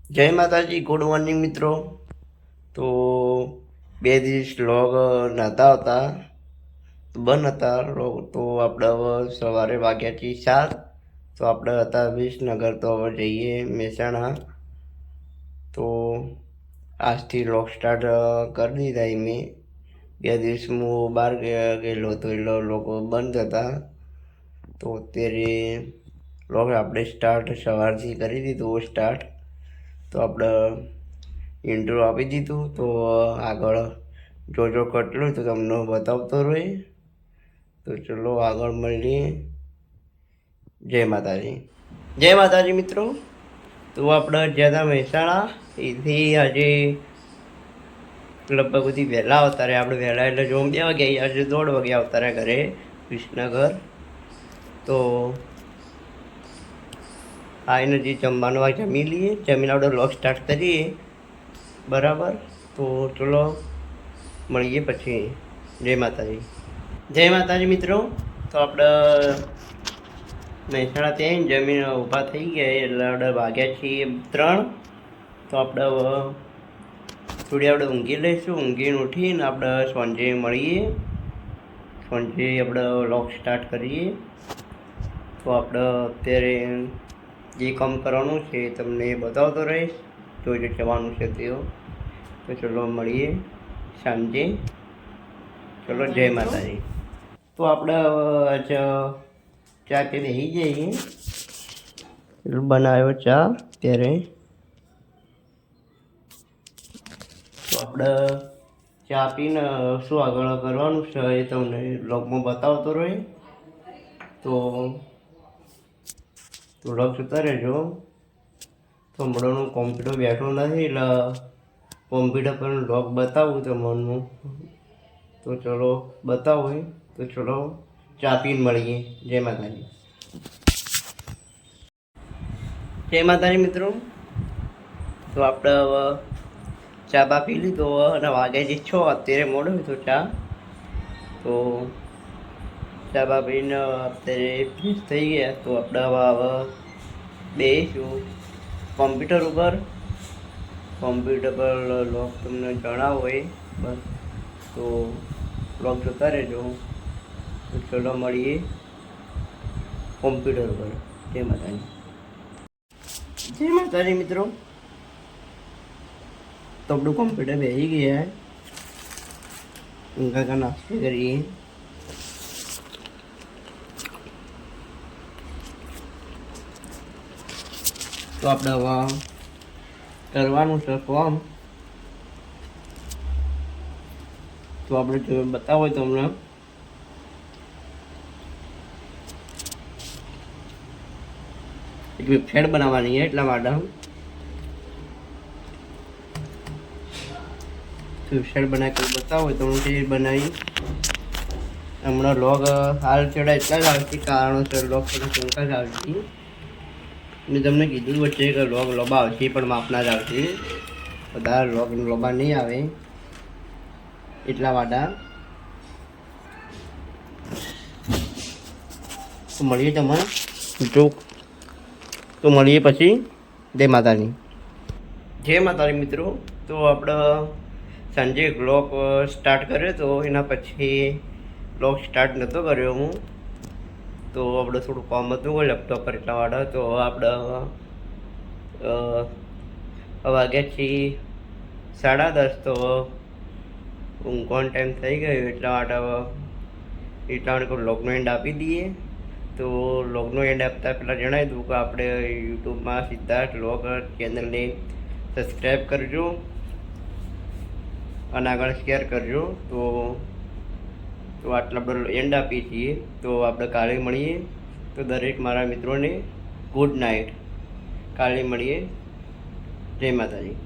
જય માતાજી, good morning મિત્રો. તો 2 દિવસ વ્લોગ નહોતા આવતા, બંધ હતા વ્લોગ. તો આપણે હવે સવારે વાગ્યાથી 7, તો આપણે હતા વિસનગર, તો હવે જઈએ મહેસાણા. તો આજથી વ્લોગ સ્ટાર્ટ કરી દીધા. મેં 2 દિવસ હું બહાર ગયેલો હતો એટલે લોકો બંધ હતા. તો અત્યારે વ્લોગ આપણે સ્ટાર્ટ સવારથી કરી દીધું સ્ટાર્ટ. તો આપણે ઇન્ટ્રો આપી દીધું. તો આગળ જો કેટલું તો તમને બતાવતો રહે. તો ચલો આગળ મળીએ. જય માતાજી. જય માતાજી મિત્રો. તો આપણે જ્યાં હતા મહેસાણા, એથી આજે લગભગ બધી વહેલા આવતા રહ્યા. આપણે વહેલા એટલે જો 2 વાગે, આજે 1:30 વાગે આવતા રહ્યા ઘરે વિસનગર. તો આવીને જે જમવાનું આ જમી લઈએ, જમીને આપણે વ્લોગ સ્ટાર્ટ કરીએ. બરાબર. તો ચલો મળીએ પછી. જય માતાજી. જય માતાજી મિત્રો. તો આપણે મહેસાણા ત્યાં જમીન ઊભા થઈ ગયા એટલે આપણે વાગ્યા છીએ 3. તો આપણે થોડી આપણે ઊંઘી લઈશું. ઊંઘીને ઉઠીને આપણે સાંજે મળીએ. સાંજે આપણે વ્લોગ સ્ટાર્ટ કરીએ. તો આપણે અત્યારે જે કામ કરવાનું છે તમને બતાવતો રહીશ. જો જવાનું છે તેઓ. તો ચલો મળીએ સાંજે. ચલો જય માતાજી. તો આપણે ચા પી બેસી જઈએ. બનાવ્યો ચા ત્યારે. તો આપણે ચા પીને શું આગળ કરવાનું છે એ તમને બ્લોગમાં બતાવતો રહે. તો વ્લોગ જોતા રહેજો. તો હમણાંનું કોમ્પ્યુટર બેઠો નથી એટલે કોમ્પ્યુટર પર વ્લોગ બતાવું તમને. તો ચલો બતાવો. તો ચલો ચા પીને મળીએ. જય માતાજી. જય માતાજી મિત્રો. તો આપણે હવે ચા બા પી લીધો અને વાગે જે 6, અત્યારે મોડો તો ચા. તો ચા બા પીને અત્યારે ફ્રેશ થઈ ગયા. તો આપણે હવે બેસીશું કોમ્પ્યુટર ઉપર. કોમ્પ્યુટર પર લોક તમને જણાવો હોય બસ. તો બ્લોગ જોતા રહેજો. તો ચલો મળીએ કોમ્પ્યુટર પર. જય માતાજી. જય માતાજી મિત્રો. તો આપણું કોમ્પ્યુટર બેસી ગયા. ઊંઘા નાસ્તો કરીએ. તો આપણે હવે કરવાનું છે ફોર્મ. તો આપણે જો બતાવો તમને એક વેબસાઇટ બનાવવાની છે એટલા માટે વેબસાઇટ બનાવી કરી બતાવો તો હું તે બનાવી. હમણાં લોગ હાલ ચડા એટલા જ આવતી કારણોસર લોગ થોડા શંકા જ આવતી. મેં તમને કીધું વચ્ચે કે લોગ લોબા આવશે પણ માપના જ આવશે. બધા લોગ લોબા નહીં આવે એટલા માટે. તો મળીએ તમને જો. તો મળીએ પછી. જય માતાજી. જય માતાજી મિત્રો. તો આપણે સાંજે વ્લોગ સ્ટાર્ટ કર્યો તો એના પછી વ્લોગ સ્ટાર્ટ નહોતો કર્યો હું. તો આપણે થોડું કામ હતું લેપટોપ પર એટલા માટે. તો આપણે વાગ્યા છીએ 10:30. તો ઊંઘવાનો ટાઈમ થઈ ગયો એટલા માટે કોઈ વ્લોગનો એન્ડ આપી દઈએ. તો વ્લોગનો એન્ડ આપતા પહેલાં જણાવી દઉં કે આપણે યુટ્યુબમાં સિદ્ધાર્થ વ્લોગ ચેનલને સબસ્ક્રાઈબ કરજો અને આગળ શેર કરજો. તો આટલા બધો એન્ડ આપીએ છીએ. તો આપણે કાલે મળીએ. તો દરેક મારા મિત્રોને ગુડ નાઇટ. કાલે મળીએ. જય માતાજી.